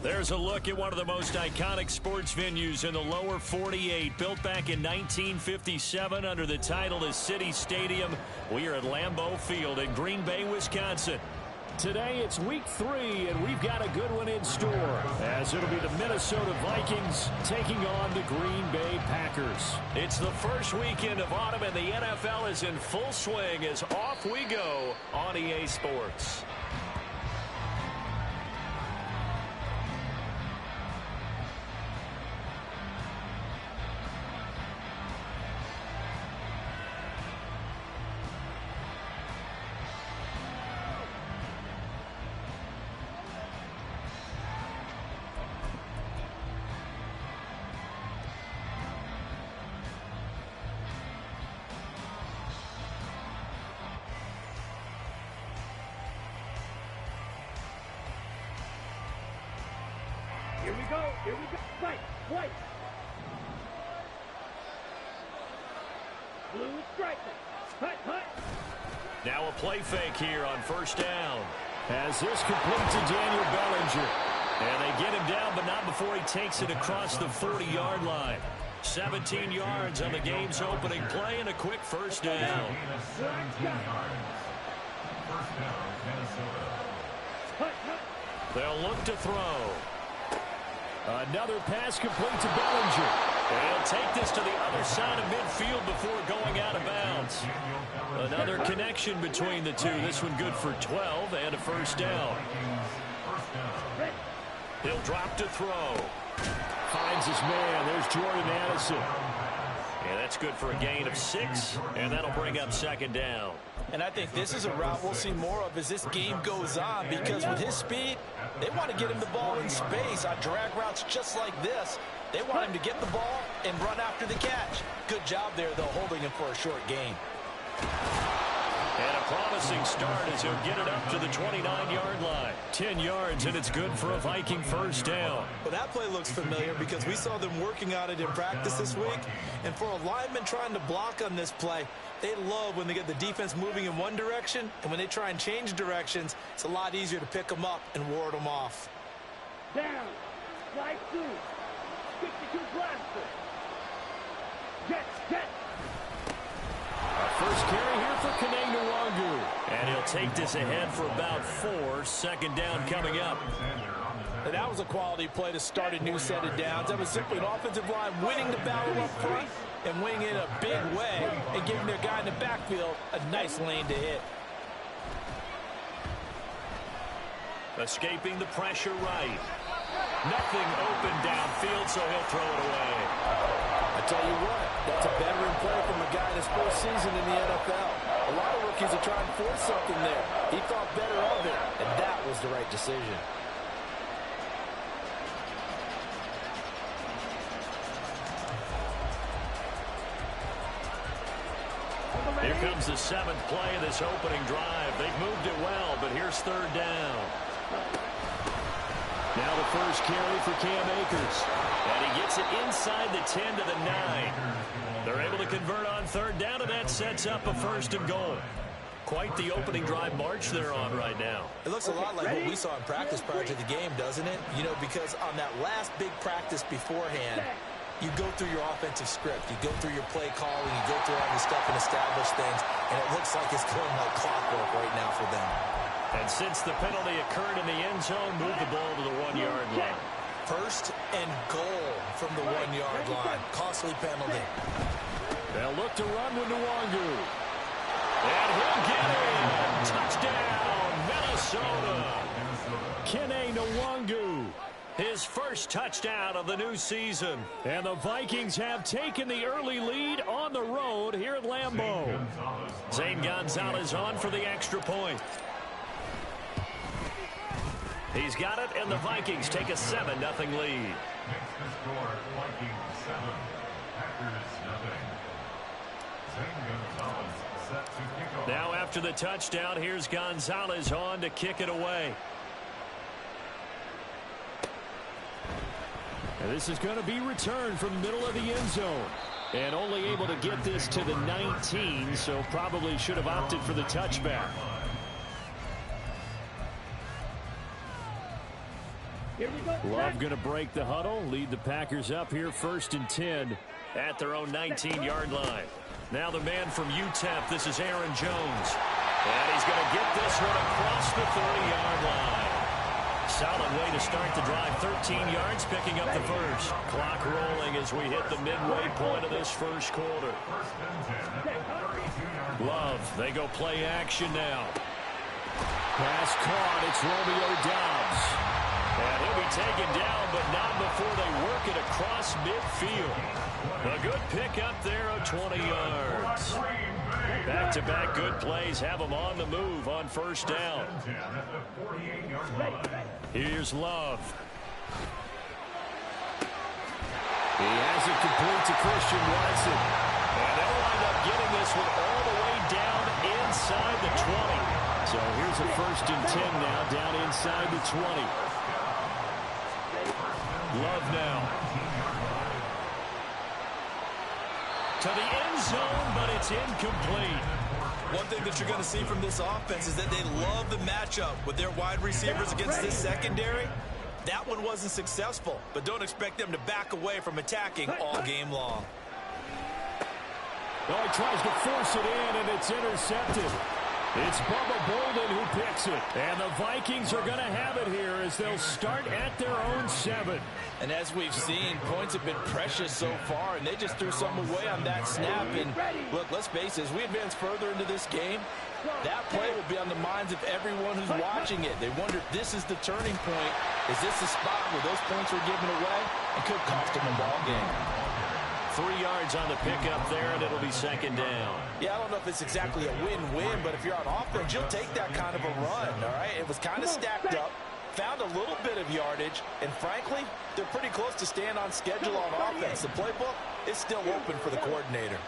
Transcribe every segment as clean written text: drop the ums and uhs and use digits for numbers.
There's a look at one of the most iconic sports venues in the lower 48. Built back in 1957 under the title of City Stadium. We are at Lambeau Field in Green Bay, Wisconsin. Today it's week 3, and we've got a good one in store, as it'll be the Minnesota Vikings taking on the Green Bay Packers. It's the first weekend of autumn, and the NFL is in full swing as off we go on EA Sports. Here we go. White. Blue striker. Hut. Now a play fake here on first down. As this complete to Daniel Bellinger. And they get him down, but not before he takes it across the 40-yard line. 17 yards on the game's opening play and a quick first down. They'll look to throw. Another pass complete to Bellinger. They'll take this to the other side of midfield before going out of bounds. Another connection between the two. This one good for 12 and a first down. He'll drop to throw. Finds his man. There's Jordan Addison. And that's good for a gain of 6, and that'll bring up second down. And I think this is a route we'll see more of as this game goes on, because with his speed, they want to get him the ball in space on drag routes just like this. They want him to get the ball and run after the catch. Good job there, though, holding him for a short gain. And a promising start as he'll get it up to the 29-yard line. 10 yards, and it's good for a Viking first down. Well, that play looks familiar because we saw them working on it in practice this week. And for a lineman trying to block on this play, they love when they get the defense moving in one direction, and when they try and change directions, it's a lot easier to pick them up and ward them off. Down. Slide 2. 52 blaster. Jet. First carry here for Kene Nwangu. And he'll take this ahead for about 4. Second down coming up. And that was a quality play to start a new set of downs. That was simply an offensive line winning the battle up front and winning in a big way and giving their guy in the backfield a nice lane to hit. Escaping the pressure right. Nothing open downfield, so he'll throw it away. I tell you what, that's a veteran play from a guy in his first season in the NFL. A lot of rookies are trying to force something there. He thought better of it, and that was the right decision. Here comes the 7th play of this opening drive. They've moved it well, but here's third down. Now the first carry for Cam Akers. And he gets it inside the 10 to the 9. They're able to convert on third down, and that sets up a first and goal. Quite the opening drive march they're on right now. It looks a lot like what we saw in practice prior to the game, doesn't it? You know, because on that last big practice beforehand, you go through your offensive script. You go through your play calling. You go through all the stuff and establish things. And it looks like it's going like clockwork right now for them. And since the penalty occurred in the end zone, move the ball to the 1-yard line. First and goal from the 1-yard line. Costly penalty. They'll look to run with Nwangu. And he'll get it. Touchdown, Minnesota. Kene Nwangu. His first touchdown of the new season. And the Vikings have taken the early lead on the road here at Lambeau. Zane Gonzalez on for the extra point. He's got it, and the Vikings take a 7-0 lead. Now after the touchdown, here's Gonzalez on to kick it away. And this is going to be returned from the middle of the end zone. And only able to get this to the 19, so probably should have opted for the touchback. Here we go. Love going to break the huddle, lead the Packers up here 1st and 10 at their own 19-yard line. Now the man from UTEP, this is Aaron Jones. And he's going to get this one across the 30-yard line. Solid way to start the drive. 13 yards, picking up the first. Clock rolling as we hit the midway point of this first quarter. Love, they go play action now. Pass caught, it's Romeo Doubs. And he'll be taken down, but not before they work it across midfield. A good pickup there of 20 yards. Back-to-back good plays have them on the move on first down. Here's Love. He has it complete to Christian Watson. And they'll wind up getting this one all the way down inside the 20. So here's a 1st and 10 now, down inside the 20. Love now. To the end zone, but it's incomplete. One thing that you're going to see from this offense is that they love the matchup with their wide receivers against this secondary. That one wasn't successful, but don't expect them to back away from attacking all game long. Oh, he tries to force it in, and it's intercepted. It's Bubba Bolden who picks it. And the Vikings are going to have it here as they'll start at their own 7. And as we've seen, points have been precious so far, and they just threw something away on that snap. And look, let's face it, as we advance further into this game, that play will be on the minds of everyone who's watching it. They wonder if this is the turning point. Is this the spot where those points were given away and could cost them a ball game? 3 yards on the pickup there, and it'll be 2nd down. Yeah, I don't know if it's exactly a win-win, but if you're on offense, you'll take that kind of a run, all right? It was kind of stacked up, found a little bit of yardage, and frankly, they're pretty close to staying on schedule on offense. The playbook is still open for the coordinator.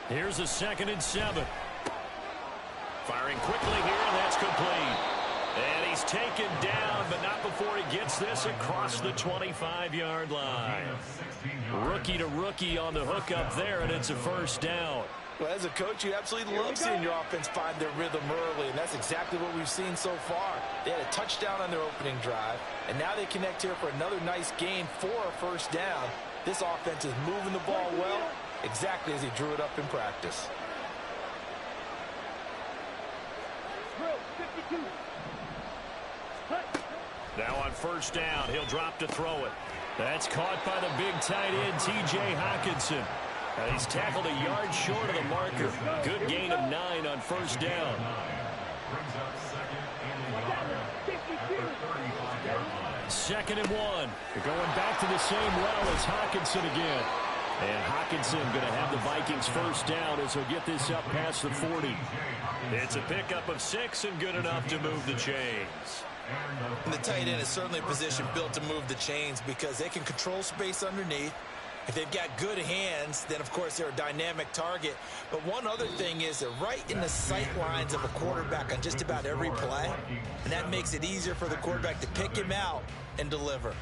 Here's a 2nd and 7. Firing quickly here, and that's complete. And he's taken down, but not before he gets this across the 25-yard line. Rookie to rookie on the hook up there, and it's a 1st down. Well, as a coach, you absolutely love seeing your offense find their rhythm early, and that's exactly what we've seen so far. They had a touchdown on their opening drive, and now they connect here for another nice gain for a 1st down. This offense is moving the ball well, exactly as he drew it up in practice. Drill 52. Now on 1st down, he'll drop to throw it. That's caught by the big tight end, T.J. Hockenson. He's tackled a yard short of the marker. Good gain of 9 on 1st down. 2nd and 1. They're going back to the same well as Hockenson again. And Hockenson going to have the Vikings 1st down as he'll get this up past the 40. It's a pickup of 6 and good enough to move the chains. And the tight end is certainly a position built to move the chains because they can control space underneath. If they've got good hands, then, of course, they're a dynamic target. But one other thing is they're right in the sight lines of a quarterback on just about every play, and that makes it easier for the quarterback to pick him out and deliver.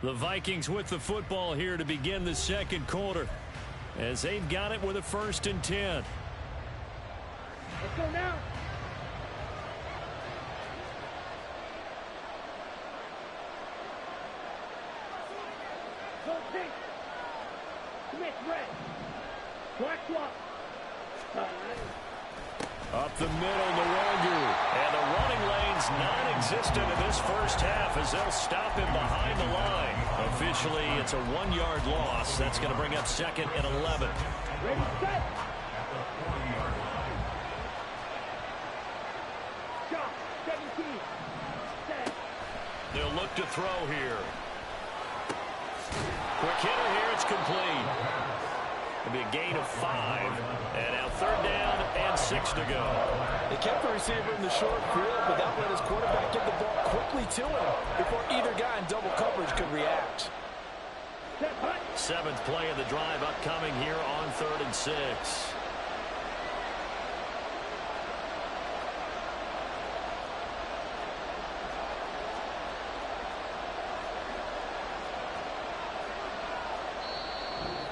The Vikings with the football here to begin the 2nd quarter as they've got it with a 1st and 10. Let's go now. Go pink. Commit red. Black swap. Up the middle, Nwogu. And the running lane's non-existent in this 1st half as they'll stop him behind the line. Officially, it's a 1-yard loss. That's going to bring up 2nd and 11. Ready, set. Shot, 17. Set. They'll look to throw here. Quick hitter here, it's complete. It'll be a gain of 5. And now 3rd down and 6 to go. They kept the receiver in the short field, but that let his quarterback get the ball quickly to him before either guy in double coverage could react. 7th play of the drive upcoming here on 3rd and 6.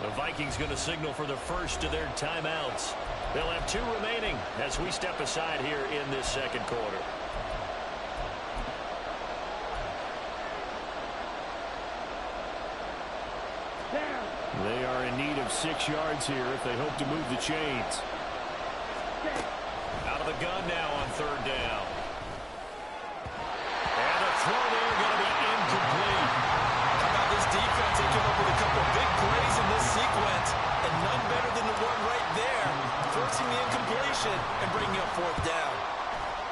The Vikings going to signal for the first of their timeouts. They'll have 2 remaining as we step aside here in this 2nd quarter. They are in need of 6 yards here if they hope to move the chains. Out of the gun now on 3rd down. And the throw there going to be incomplete. How about this defense? They came up with a couple of big plays in this sequence, and none better than the one right there, forcing the incompletion and bringing up 4th down.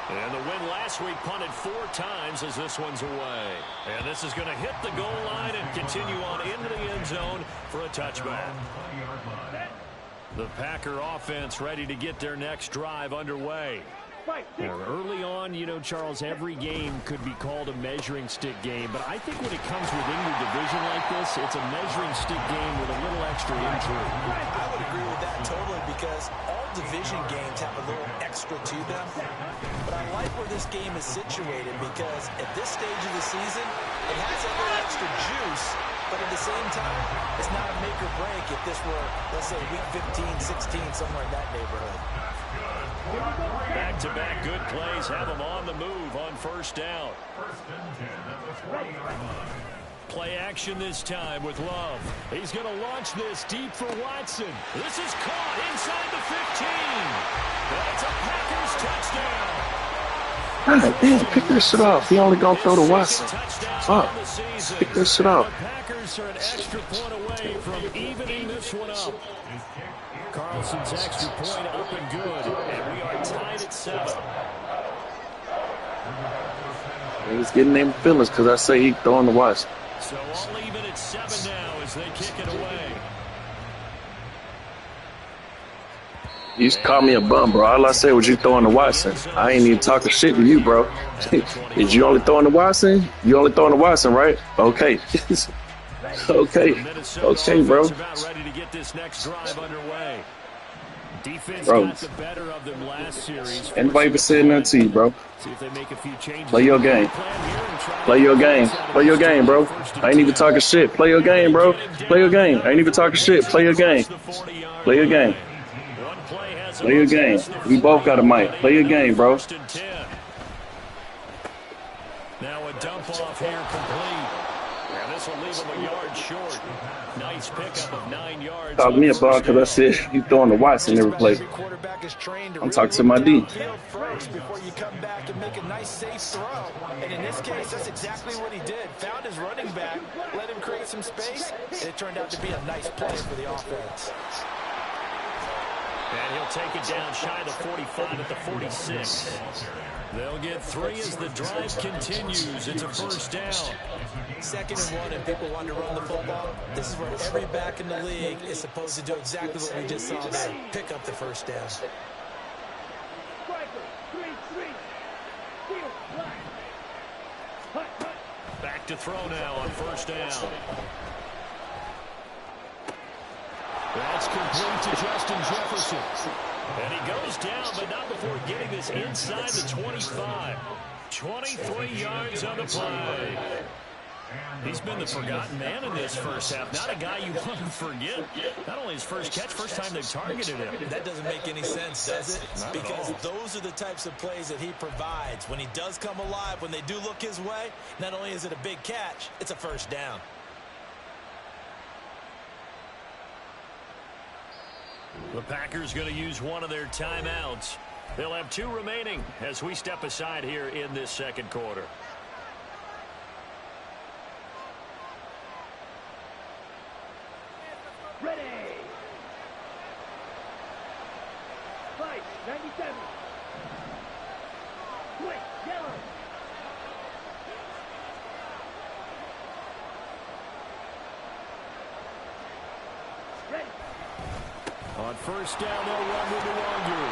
And the win last week punted 4 times as this one's away. And this is going to hit the goal line and continue on into the end zone for a touchback. The Packer offense ready to get their next drive underway. Now, early on, you know, Charles, every game could be called a measuring stick game, but I think when it comes within your division like this, it's a measuring stick game with a little extra intrigue. I would agree with that totally because all division games have a little extra to them. But I like where this game is situated because at this stage of the season, it has a little extra juice, but at the same time, it's not a make or break if this were, let's say, week 15, 16, somewhere in that neighborhood. Back-to-back good plays have them on the move on 1st down. Play action this time with Love. He's going to launch this deep for Watson. This is caught inside the 15. That's a Packers touchdown. God damn, pick this shit off. He only gonna throw to Watson. Fuck. Pick this shit off. The Packers are an extra point away from evening this one up. Carlson's extra point up and good, and we are tied at 7. He's getting them feelings because I say he throwing to Watson. So all even at 7 now as they kick it away. You used to call me a bum, bro. All I said was you throwing to Watson. I ain't even talking shit to you, bro. Is you only throwing to Watson? You only throwing to Watson, right? Okay. Okay, bro. Ready to get this next drive underway. Defense Bro. got the better of them last series. Anybody even said nothing to you, bro? See if they make a few changes. Play your game. Play your game. Play your game, bro. I ain't even talking shit. Play your game, bro. Play your game. I ain't even talking shit. Play your game. Play your game. Play your game. We both got a mic. Play your game, bro. Now a dump off here complete. And this will leave him a yard short. Nice pickup of 9 yards. Called me a bum because I said you throwing to Watson every play. I'm talking to my D. First before you come back and make a nice safe throw. And in this case, that's exactly what he did. Found his running back, let him create some space, and it turned out to be a nice play for the offense. And he'll take it down shy of the 45 at the 46. They'll get 3 as the drive continues. It's a 1st down. 2nd and 1, and people want to run the football. This is where every back in the league is supposed to do exactly what we just saw there. Pick up the 1st down. Back to throw now on 1st down. That's complete to Justin Jefferson. And he goes down, but not before getting this inside the 25. 23 yards on the play. He's been the forgotten man in this first half. Not a guy you want to forget. Not only his first catch, first time they've targeted him. That doesn't make any sense, does it? Because those are the types of plays that he provides. When he does come alive, when they do look his way, not only is it a big catch, it's a 1st down. The Packers going to use one of their timeouts. They'll have 2 remaining as we step aside here in this 2nd quarter. Ready. Fight, 97. Quick, yellow. Ready. On 1st down, they'll run with Nwangwu.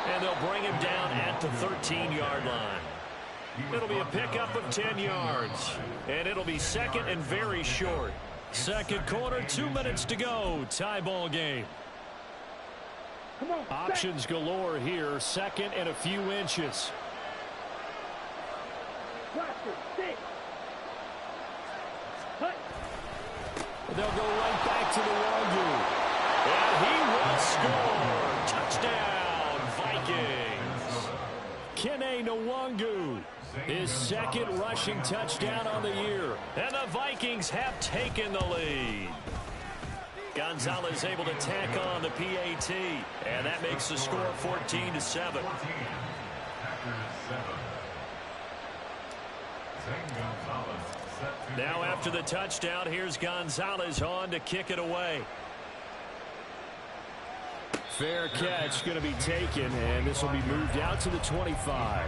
And they'll bring him down at the 13-yard line. It'll be a pickup of 10 yards. And it'll be 2nd and very short. 2nd quarter, 2 minutes to go. Tie ball game. Come on. Options galore here. 2nd and a few inches. Blaster, 6. Cut. They'll go right back to Nwangwu. And he will score. Touchdown, Vikings. Kene Nwangwu His second rushing touchdown on the year. And the Vikings have taken the lead. Gonzalez able to tack on the PAT. And that makes the score 14-7. Now after the touchdown, here's Gonzalez on to kick it away. Fair catch going to be taken, and this will be moved out to the 25.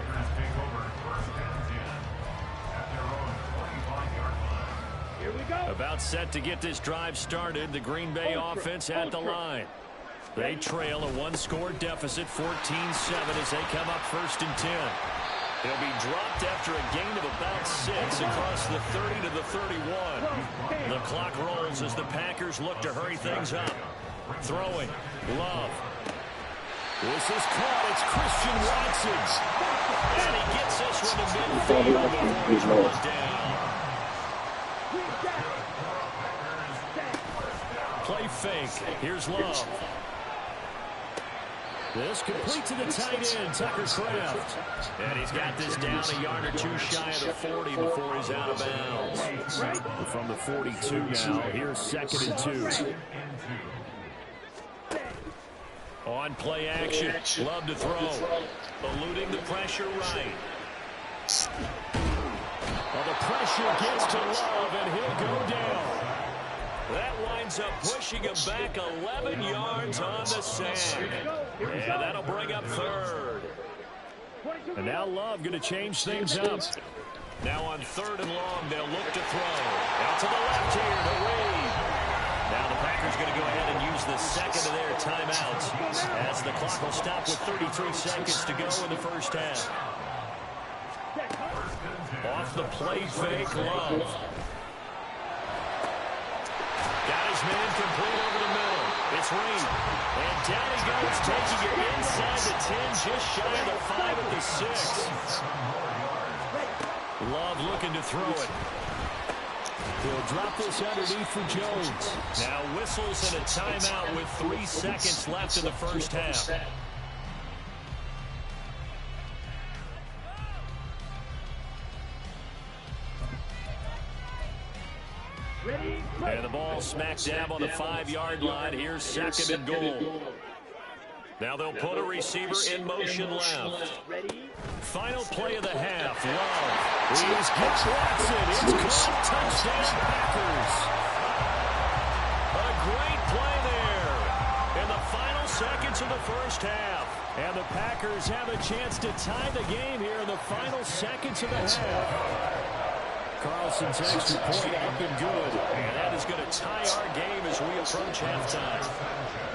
Here we go. About set to get this drive started. The Green Bay offense at the line. They trail a one-score deficit, 14-7, as they come up 1st and 10. He'll be dropped after a gain of about 6 across the 30 to the 31. The clock rolls as the Packers look to hurry things up. Throwing. Love. This is caught. It's Christian Watson. And he gets this one to midfield before he's brought down. Play fake. Here's Love. This complete to the tight end, Tucker Kraft. And he's got this down a yard or two shy of the 40 before he's out of bounds. From the 42 now, here's 2nd and 2. On play action. Love to throw. Eluding the pressure right. Well, the pressure gets to Love, and he'll go down. That winds up pushing him back 11 yards on the sack. And that'll bring up 3rd. And now Love going to change things up. Now on 3rd and long, they'll look to throw. Out to the left here to Reed. Now the Packers going to go ahead and use the second of their timeouts as the clock will stop with 33 seconds to go in the first half. Off the play fake, Love. Got his man complete over the middle. It's Reed. And down he goes, taking it inside the 10, just shy of the 5 at the 6. Love looking to throw it. He'll drop this underneath for Jones. Now whistles and a timeout with 3 seconds left in the first half. And the ball smack dab on the 5-yard line. Here's 2nd and goal. Now they'll put a receiver in motion left. Final play of the half. Love. He's got Watson. It's caught. Touchdown Packers. A great play there in the final seconds of the first half. And the Packers have a chance to tie the game here in the final seconds of the half. Carlson's extra point up and good. And that is going to tie our game as we approach halftime.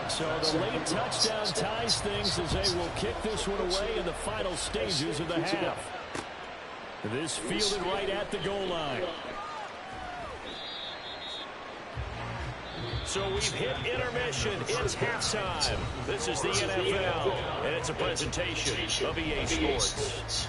So the late touchdown ties things as they will kick this one away in the final stages of the half. This fielded right at the goal line. So we've hit intermission. It's halftime. This is the NFL, and it's a presentation of EA Sports.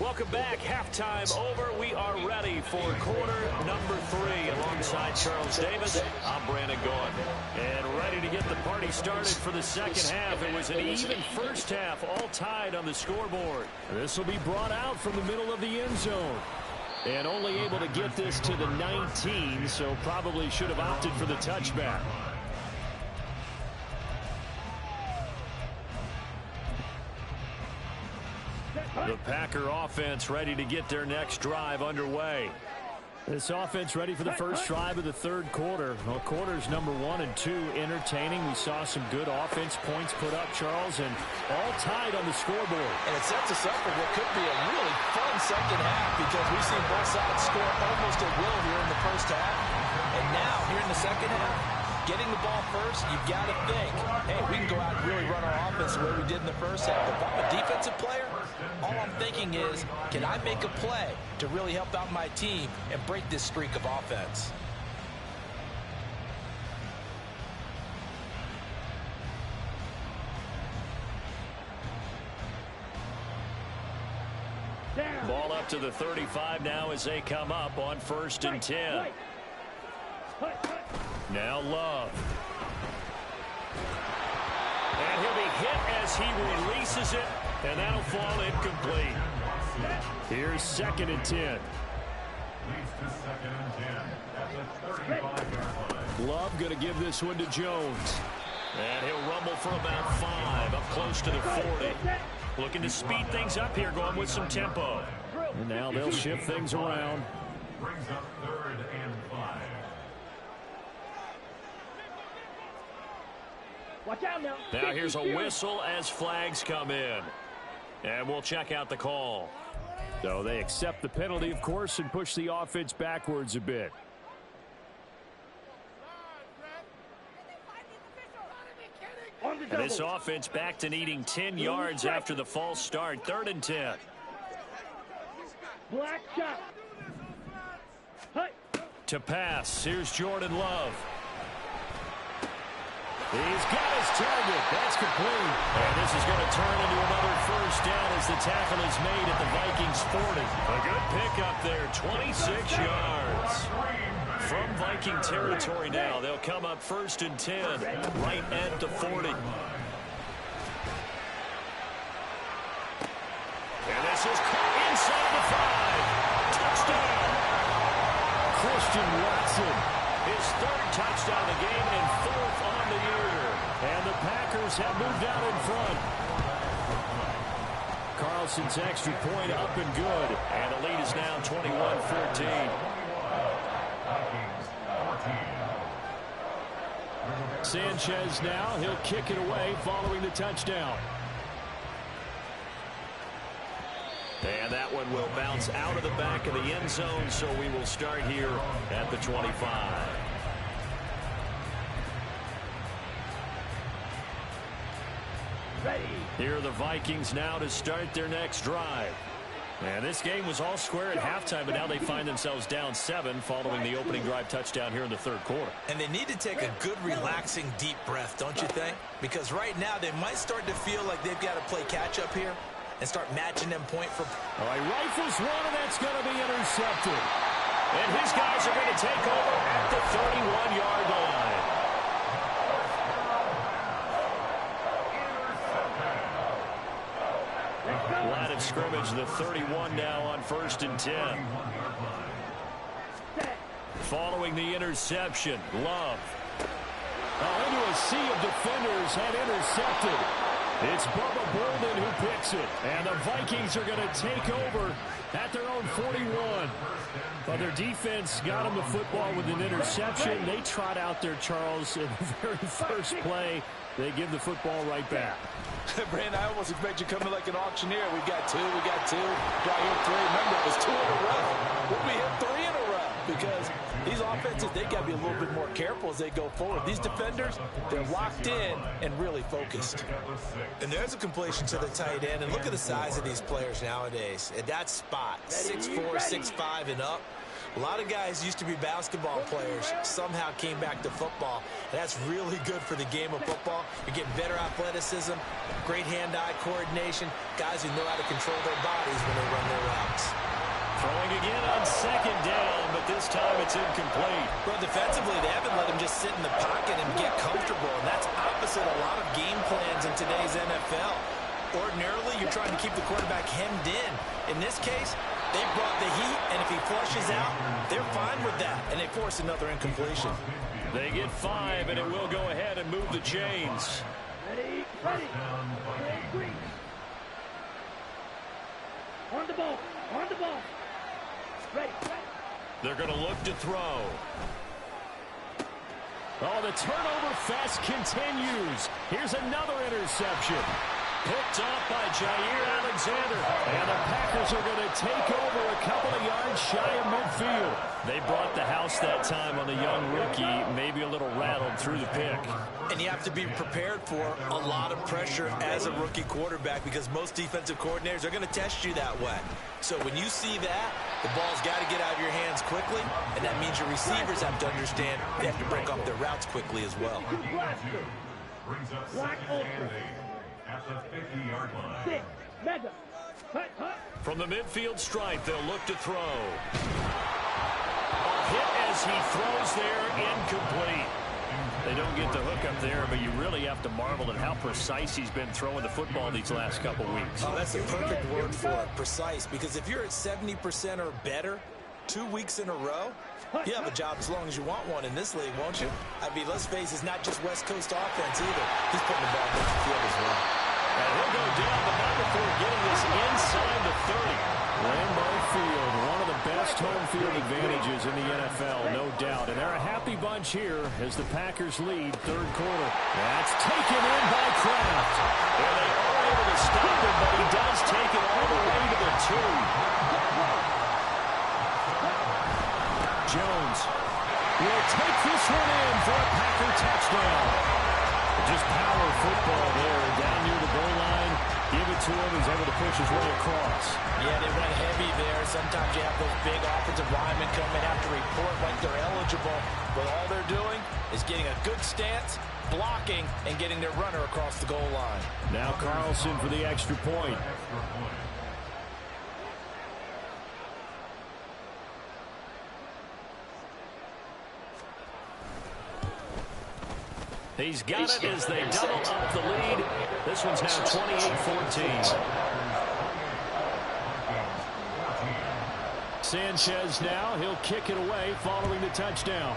Welcome back. Halftime over. We are ready for quarter number 3. Alongside Charles Davis, I'm Brandon Gaudin. And ready to get the party started for the second half. It was an even first half, all tied on the scoreboard. This will be brought out from the middle of the end zone. And only able to get this to the 19, so probably should have opted for the touchback. The Packer offense ready to get their next drive underway. This offense ready for the first drive of the third quarter. Well, quarters number 1 and 2 entertaining. We saw some good offense points put up, Charles, and all tied on the scoreboard. And it sets us up for what could be a really fun second half because we've seen both sides score almost at will here in the first half. And now, here in the second half, getting the ball first, you've got to think, hey, we can go out and really run our offense the way we did in the first half. If I'm a defensive player, all I'm thinking is, can I make a play to really help out my team and break this streak of offense? Ball up to the 35 now as they come up on 1st and 10. Now Love. as he releases it, and that'll fall incomplete. Here's 2nd and 10. Love going to give this one to Jones. And he'll rumble for about 5, up close to the 40. Looking to speed things up here, going with some tempo. And now they'll shift things around. Brings up 3rd and 5. Watch out now. Now here's a whistle as flags come in. And we'll check out the call. So they accept the penalty, of course, and push the offense backwards a bit. And this offense back to needing 10 yards after the false start. 3rd and 10. Black shot. To pass. Here's Jordan Love. He's got his target. That's complete. And this is going to turn into another first down as the tackle is made at the Vikings 40. A good pickup there. 26 yards. From Viking territory now. They'll come up 1st and 10. Right at the 40. And this is inside the 5. Touchdown. Christian Watson. His 3rd touchdown of the game and 4th on the year. And the Packers have moved out in front. Carlson's extra point up and good. And the lead is now 21-14. Sanchez now. He'll kick it away following the touchdown. And that one will bounce out of the back of the end zone, so we will start here at the 25. Ready. Here are the Vikings now to start their next drive. And this game was all square at halftime, but now they find themselves down 7 following the opening drive touchdown here in the 3rd quarter. And they need to take a good, relaxing, deep breath, don't you think? Because right now they might start to feel like they've got to play catch-up here and start matching them point for... All right, rifles one, and that's going to be intercepted. And his guys are going to take over at the 31-yard line. Line of scrimmage, the 31 now on 1st and 10. Following the interception, Love. Into a sea of defenders and intercepted. It's Bubba Bolden who picks it. And the Vikings are going to take over at their own 41. But their defense got them the football with an interception. They trot out there, Charles, in the very first play. They give the football right back. Brandon, I almost expect you coming like an auctioneer. We got 2, we got 2. Do I hit 3? Remember, it was 2 in a row. We'll be hit 3 in a row because these offenses, they got to be a little bit more careful as they go forward. These defenders, they're locked in and really focused. And there's a completion to the tight end. And look at the size of these players nowadays. At that spot, 6'4", 6'5", and up. A lot of guys used to be basketball players, somehow came back to football. And that's really good for the game of football. You're getting better athleticism, great hand-eye coordination, guys who know how to control their bodies when they run their routes. Throwing again on 2nd down, but this time it's incomplete. Well, defensively, they haven't let him just sit in the pocket and get comfortable, and that's opposite a lot of game plans in today's NFL. Ordinarily, you're trying to keep the quarterback hemmed in. In this case, they brought the heat, and if he flushes out, they're fine with that, and they force another incompletion. They get 5, and it will go ahead and move the chains. Ready, ready. Green. On the ball, on the ball. Ready, ready. They're going to look to throw. Oh, the turnover fest continues. Here's another interception. Picked off by Jair Alexander. And the Packers are going to take over a couple of yards shy of midfield. They brought the house that time on the young rookie, maybe a little rattled through the pick. And you have to be prepared for a lot of pressure as a rookie quarterback because most defensive coordinators are going to test you that way. So when you see that, the ball's got to get out of your hands quickly, and that means your receivers have to understand they have to break off their routes quickly as well. Brings up 2nd and 8 at the 50-yard line. 6, mega. Hut, hut. From the midfield stripe, they'll look to throw. A hit as he throws there, incomplete. They don't get the hook up there, but you really have to marvel at how precise he's been throwing the football these last couple weeks. Oh, that's the perfect word for it, precise. Because if you're at 70% or better 2 weeks in a row, you have a job as long as you want one in this league, won't you? I mean, let's face it, it's not just West Coast offense either. He's putting the ball down the field as well. And he'll go down, but not before getting this inside the 30. Lambeau Field, one of the best home field advantages in the NFL, no doubt. And they're a happy bunch here as the Packers lead third quarter. That's taken in by Kraft. And they are able to stop him, but he does take it all the way to the 2. Jones will take this one in for a Packer touchdown. Just power football there, down near the goal line. Give it to him. He's able to push his way across. Yeah, they went heavy there. Sometimes you have those big offensive linemen come in, have to report like they're eligible. But all they're doing is getting a good stance, blocking, and getting their runner across the goal line. Now Carlson for the extra point. He's got it as they double up the lead. This one's now 28-14. Sanchez now. He'll kick it away following the touchdown.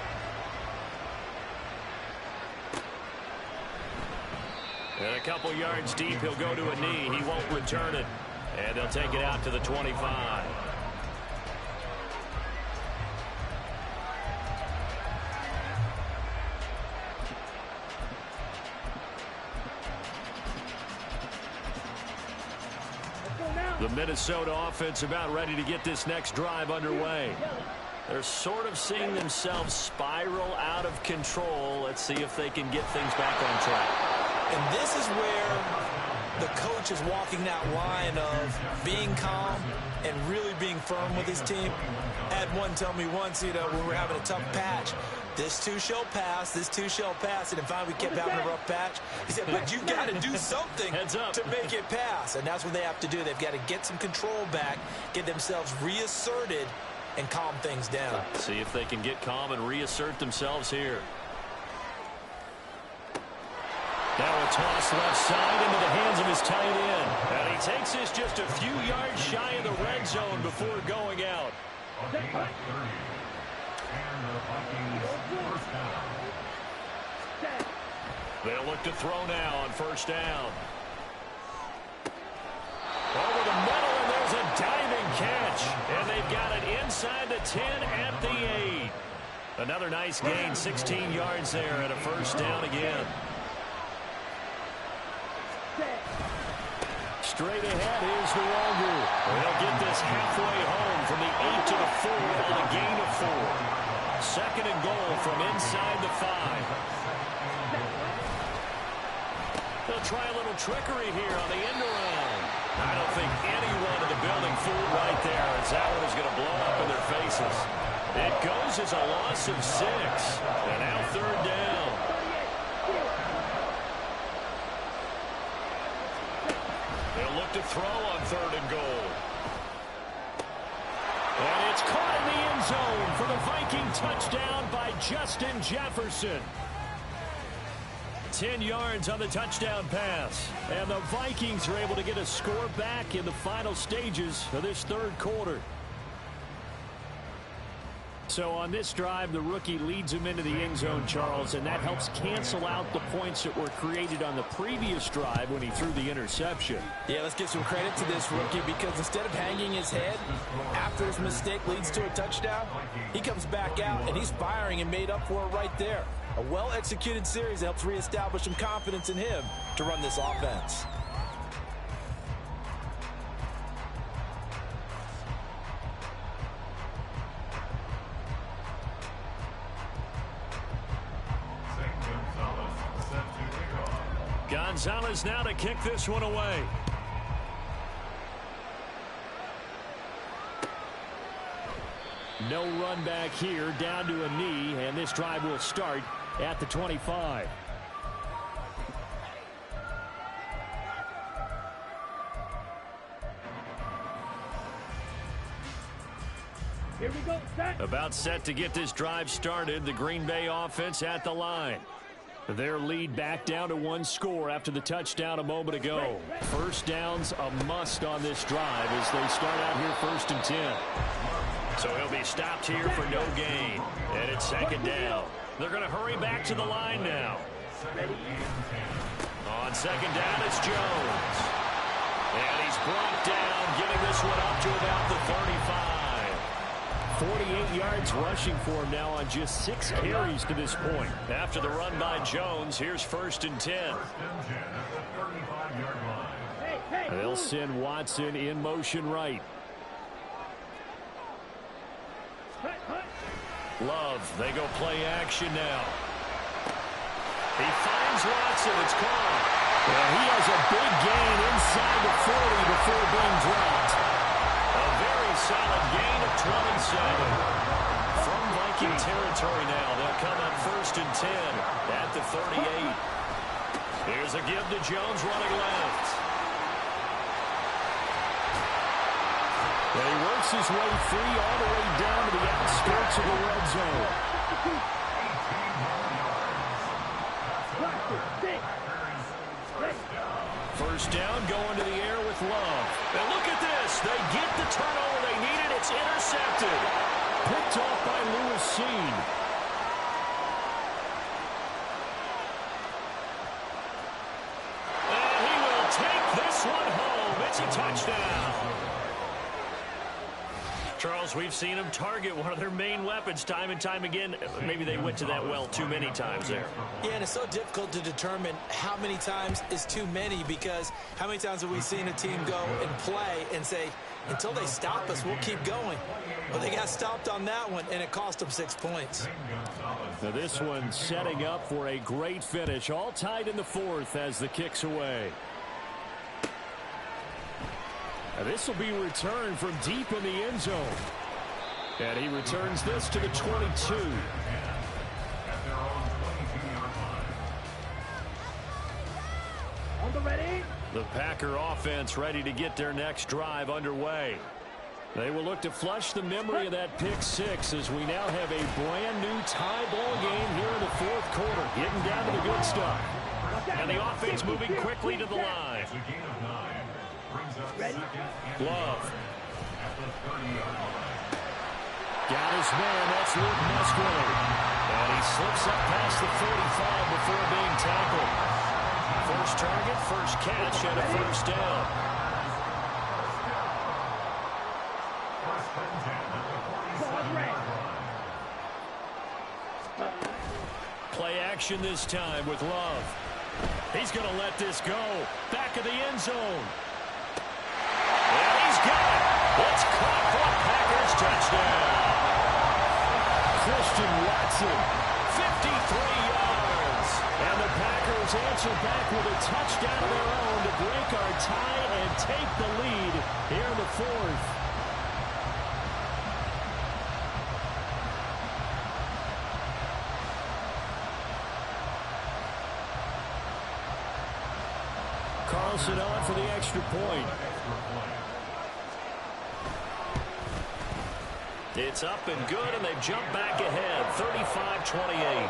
And a couple yards deep, he'll go to a knee. He won't return it. And they'll take it out to the 25. The Minnesota offense about ready to get this next drive underway. They're sort of seeing themselves spiral out of control. Let's see if they can get things back on track. And this is where the coach is walking that line of being calm and really being firm with his team. I had one tell me once, when we were having a tough patch, this too shall pass, this too shall pass. And finally we kept having a rough patch. He said, but you got to do something to make it pass. And that's what they have to do. They've got to get some control back, get themselves reasserted, and calm things down. See if they can get calm and reassert themselves here. Now a toss left side into the hands of his tight end. And he takes this just a few yards shy of the red zone before going out. They'll look to throw now on first down. Over the middle, and there's a diving catch. And they've got it inside the 10 at the 8. Another nice gain, 16 yards there, and a first down again. Straight ahead is the Longer. They'll get this halfway home from the 8 to the 4 on a gain of 4. Second and goal from inside the 5. They'll try a little trickery here on the end around. I don't think anyone in the building fooled right there, as that one is going to blow up in their faces. It goes as a loss of 6. And now third down. They'll look to throw on third and goal. And it's caught in the end zone for the Viking touchdown by Justin Jefferson. 10 yards on the touchdown pass. And the Vikings are able to get a score back in the final stages of this third quarter. So on this drive, the rookie leads him into the end zone, Charles, and that helps cancel out the points that were created on the previous drive when he threw the interception. Yeah, let's give some credit to this rookie, because instead of hanging his head after his mistake leads to a touchdown, he comes back out and he's firing and made up for it right there. A well-executed series that helps reestablish some confidence in him to run this offense. Gonzalez now to kick this one away. No run back here, down to a knee, and this drive will start at the 25. Here we go, set. About set to get this drive started. The Green Bay offense at the line. Their lead back down to one score after the touchdown a moment ago. First down's a must on this drive as they start out here 1st and 10. So he'll be stopped here for no gain. And it's 2nd down. They're going to hurry back to the line now. On 2nd down, it's Jones. And he's brought down, getting this one up to about the 35. 48 yards rushing for him now on just 6 carries to this point. After the run by Jones, here's 1st and 10. They'll send Watson in motion right. Love, they go play action now. He finds Watson, it's caught. Well, he has a big gain inside the 40 before being dropped. A very solid gain of 27. From Viking territory now, they'll come up 1st and 10 at the 38. Here's a give to Jones running left. And he works his way free all the way down to the outskirts of the red zone. First down, going to the air with Love. And look at this. They get the turnover they needed. It's intercepted. Picked off by Lewis Seen. And he will take this one home. It's a touchdown. Charles, we've seen them target one of their main weapons time and time again. Maybe they went to that well too many times there. Yeah, and it's so difficult to determine how many times is too many, because how many times have we seen a team go and play and say, until they stop us, we'll keep going. But they got stopped on that one, and it cost them 6 points. Now this one setting up for a great finish. All tied in the 4th as the kick's away. This will be returned from deep in the end zone. And he returns this to the 22. On the ready. The Packer offense ready to get their next drive underway. They will look to flush the memory of that pick 6 as we now have a brand new tie ball game here in the 4th quarter. Getting down to the good stuff. And the offense moving quickly to the line. Love. Got his man, that's Luke Musgrave. And he slips up past the 45 before being tackled. First target, first catch, and a first down. Play action this time with Love. He's going to let this go. Back of the end zone. And he's got it. It's caught for a Packers touchdown. Christian Watson, 53 yards. and the Packers answer back with a touchdown of their own to break our tie and take the lead here in the 4th. Carlson on for the extra point. It's up and good, and they've jumped back ahead, 35-28.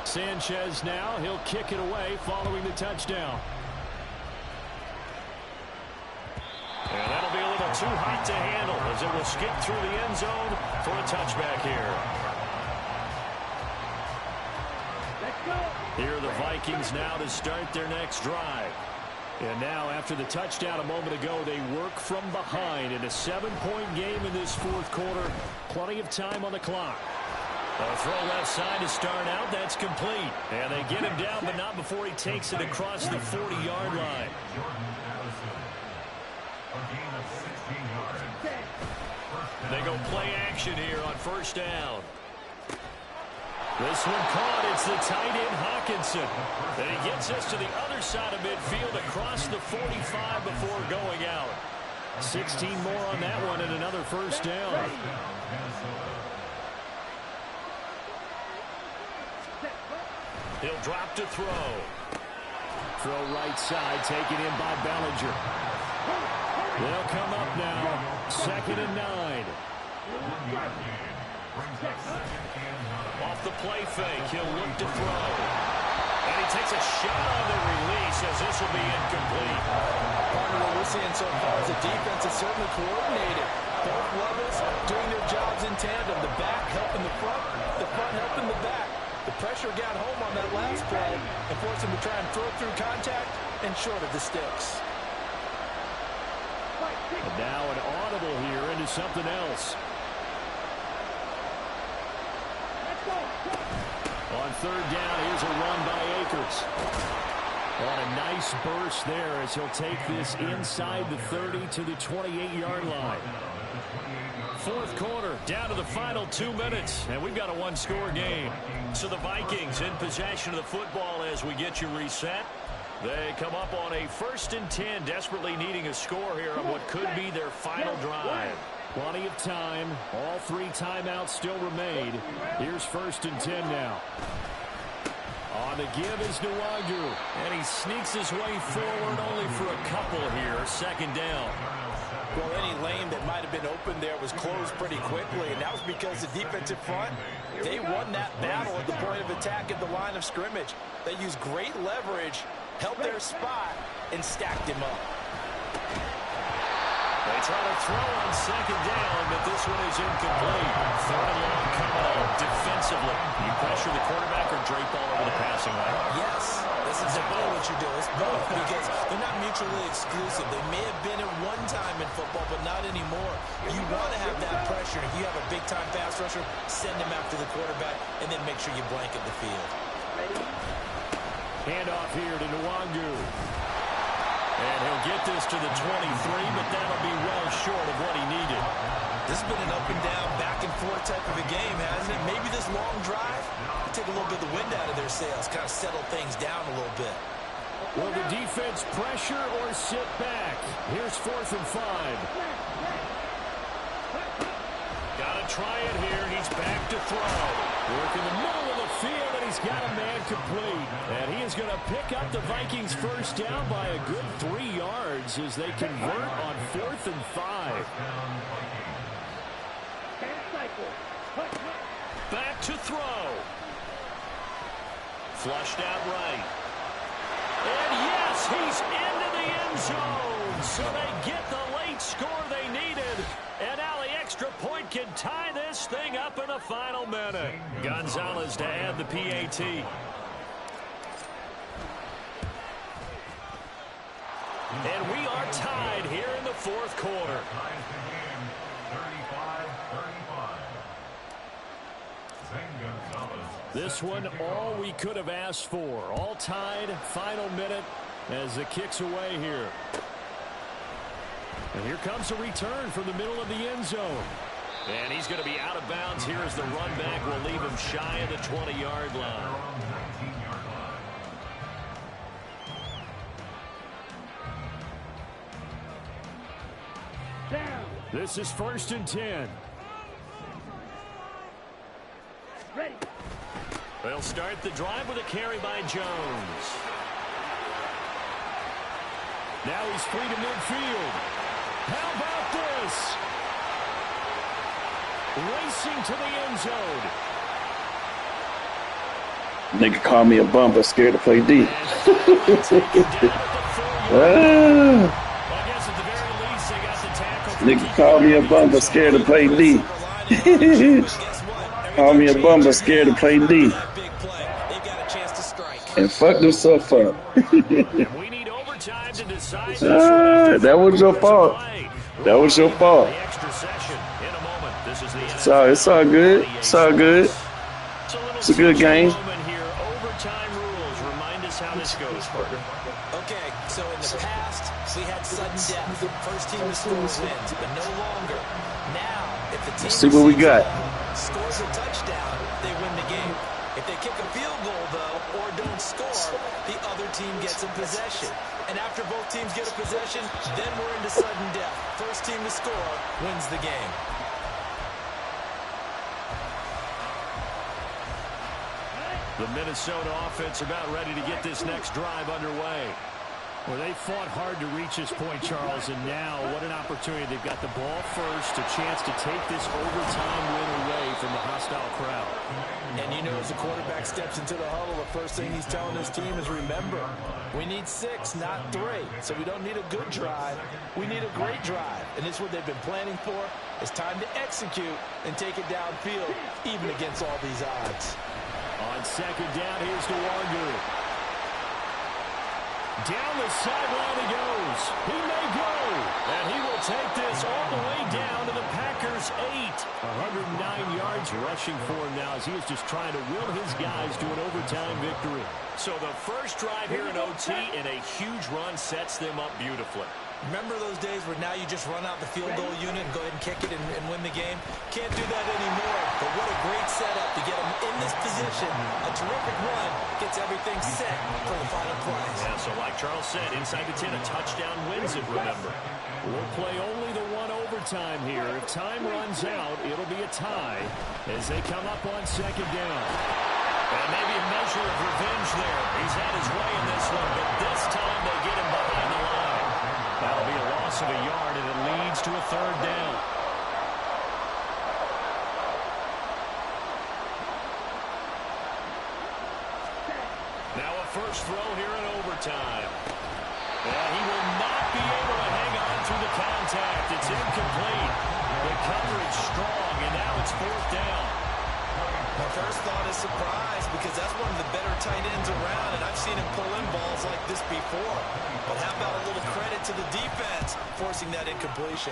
Sanchez now, he'll kick it away following the touchdown. And that'll be a little too hot to handle as it will skip through the end zone for a touchback here. Here are the Vikings now to start their next drive. And now, after the touchdown a moment ago, they work from behind in a 7-point game in this 4th quarter. Plenty of time on the clock. A throw left side to start out. That's complete. And they get him down, but not before he takes it across the 40-yard line. They go play action here on first down. This one caught. It's the tight end Hawkinson. And he gets us to the other side of midfield across the 45 before going out. 16 more on that one and another first down. He'll drop to throw. Throw right side, taken in by Bellinger. They'll come up now. 2nd and 9. Off the play fake, he'll look to throw. And he takes a shot on the release as this will be incomplete. Partner, what we're seeing so far is the defense is certainly coordinated. Both levels doing their jobs in tandem. The back helping the front helping the back. The pressure got home on that last play and forced him to try and throw through contact and short of the sticks. And now an audible here into something else. On third down, here's a run by Akers. On a nice burst there as he'll take this inside the 30 to the 28-yard line. Fourth quarter, down to the final 2 minutes, and we've got a one-score game. So the Vikings in possession of the football as we get you reset. They come up on a 1st and 10, desperately needing a score here on what could be their final drive. Plenty of time. All 3 timeouts still remain. Here's 1st and 10 now. On the give is Nwangu. And he sneaks his way forward only for a couple here. 2nd down. Well, any lane that might have been open there was closed pretty quickly, and that was because the defensive front, they won that battle at the point of attack at the line of scrimmage. They used great leverage, held their spot, and stacked him up. They try to throw on 2nd down, but this one is incomplete. 3rd and long coming up defensively. You pressure the quarterback or drape all over the passing lane? Yes, this is exactly what you do. It's both because they're not mutually exclusive. They may have been at one time in football, but not anymore. You want to have that pressure. If you have a big-time pass rusher, send him after the quarterback, and then make sure you blanket the field. Handoff here to Nwangu. And he'll get this to the 23, but that'll be well short of what he needed. This has been an up-and-down, back-and-forth type of a game, hasn't it? Maybe this long drive will take a little bit of the wind out of their sails, kind of settle things down a little bit. Will the defense pressure or sit back? Here's 4th and 5. Got to try it here. He's back to throw. Work in the middle of the field, and he's got a man complete. And he is going to pick up the Vikings' 1st down by a good 3 yards as they convert on 4th and 5. Back to throw. Flushed out right. And yes, he's into the end zone. So they get the late score they needed. And now the extra point can tie this thing up in the final minute. Gonzalez to add the PAT. And we are tied here in the 4th quarter. This one, all we could have asked for. All tied, final minute as it kicks away here. And here comes a return from the middle of the end zone. And he's going to be out of bounds here as the run back will leave him shy of the 20-yard line. This is 1st and 10. Ready. They'll start the drive with a carry by Jones. Now he's free to midfield. How about this? Racing to the end zone. Nigga called me a bum, but scared to play D. I guess at the very least they got the tackle. Nigga called me a bum, but scared to play D. Called me a bum, but scared to play D. And fucked himself up. We need overtime to decide. That was your fault. That was your fault. The extra session in a moment. This is the It's all good. It's all good. It's a good game. Here. Overtime rules. Remind us how this goes, partner. Okay, so in the past, we had sudden death. First team to score wins, but no longer. Now, if the team Let's see what we got. scores a touchdown, they win the game. If they kick a field goal, though, or don't score, the other team gets a possession. And after both teams get a possession, then we're into sudden death. First team to score wins the game. The Minnesota offense about ready to get this next drive underway. Well, they fought hard to reach this point, Charles, and now what an opportunity. They've got the ball first, a chance to take this overtime win away from the hostile crowd. And you know, as the quarterback steps into the huddle, the first thing he's telling his team is, remember, we need 6, not 3. So we don't need a good drive. We need a great drive. And it's what they've been planning for. It's time to execute and take it downfield, even against all these odds. On second down, here's DeWander. Down the sideline he goes. He may go. And he will take this all the way down to the Packers' 8. 109 yards rushing for him now as he is just trying to will his guys to an overtime victory. So the first drive here in OT and a huge run sets them up beautifully. Remember those days where now you just run out the field goal unit and go ahead and kick it and win the game? Can't do that anymore. But what a great setup to get them in this position. A terrific run gets everything set for the final play. Yeah, so like Charles said, inside the 10, a touchdown wins it, remember. We'll play only the one overtime here. If time runs out, it'll be a tie as they come up on second down. And maybe a measure of revenge there. He's had his way in this one, but this time they get him behind the line. That'll be a loss of a yard, and it leads to a third down. Now a first throw here in overtime. And he will not be able to hang on through the contact. It's incomplete. The coverage strong, and now it's fourth down. My first thought is surprise because that's one of the better tight ends around, and I've seen him pull in balls like this before. But how about a little credit to the defense forcing that incompletion?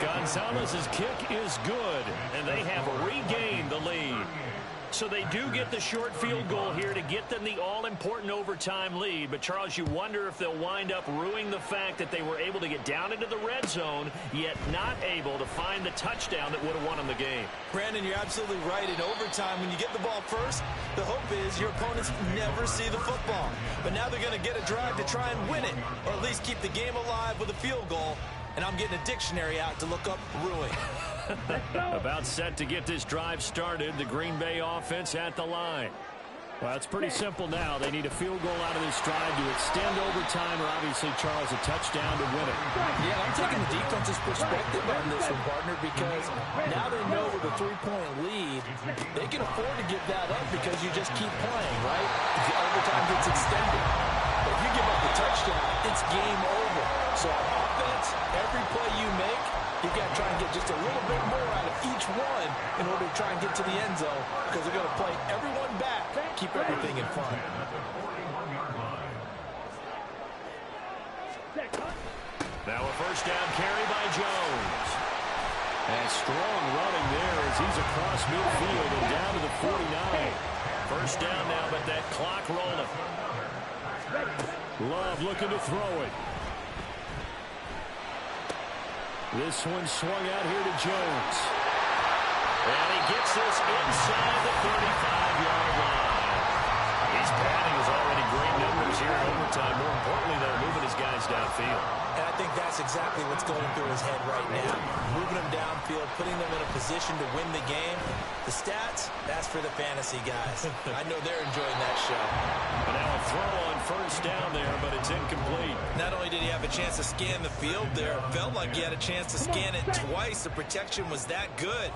Gonzalez's kick is good, and they have regained the lead. So they do get the short field goal here to get them the all-important overtime lead. But, Charles, you wonder if they'll wind up ruining the fact that they were able to get down into the red zone, yet not able to find the touchdown that would have won them the game. Brandon, you're absolutely right. In overtime, when you get the ball first, the hope is your opponents never see the football. But now they're going to get a drive to try and win it, or at least keep the game alive with a field goal. And I'm getting a dictionary out to look up ruin. About set to get this drive started, the Green Bay offense at the line. Well, it's pretty simple now. They need a field goal out of this drive to extend overtime, or obviously, Charles, a touchdown to win it. Yeah, I'm taking the defense's perspective on this one, partner, because now they know with a 3-point lead, they can afford to give that up because you just keep playing, right? The overtime gets extended. But if you give up the touchdown, it's game over. So on offense, every play you make, you've got to try and get just a little bit more out of each one in order to try and get to the end zone because they're going to play everyone back, keep everything in front. Now a first down carry by Jones. And strong running there as he's across midfield and down to the 49. First down now, but that clock rolling. Love looking to throw it. This one swung out here to Jones. And he gets this inside the 35-yard line. He's padding his already great numbers here in overtime. More importantly, though, moving his guys downfield. And I think that's exactly what's going through his head right now. Moving them downfield, putting them in a position to win the game. The stats, that's for the fantasy guys. I know they're enjoying that show. And now a throw on first down there, but it's incomplete. Not only did he have a chance to scan the field there, it felt like he had a chance to scan it twice. The protection was that good.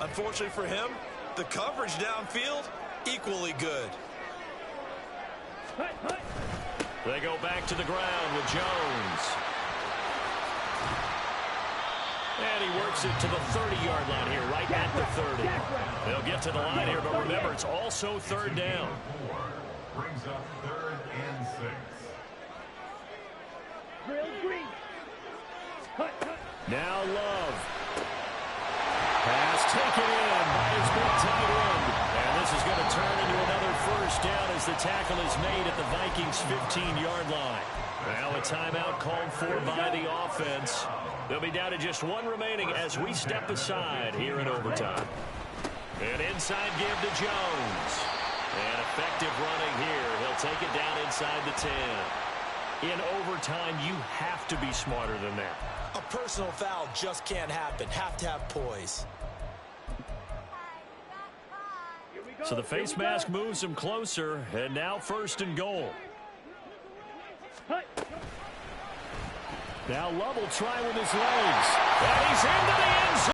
Unfortunately for him, the coverage downfield, equally good. They go back to the ground with Jones. And he works it to the 30-yard line here, right at the 30. They'll get to the line here, but remember, it's also third down. Brings up 3rd and 6. Now Love. Pass taken in by his big tight end. And this is going to turn into another first down as the tackle is made at the Vikings' 15-yard line. Now a timeout called for by the offense. They'll be down to just one remaining as we step aside here in overtime. An inside give to Jones. And effective running here. He'll take it down inside the 10. In overtime, you have to be smarter than that. A personal foul just can't happen. Have to have poise. So the face mask moves him closer, and now 1st and goal. Now Love will try with his legs. And he's into the end zone.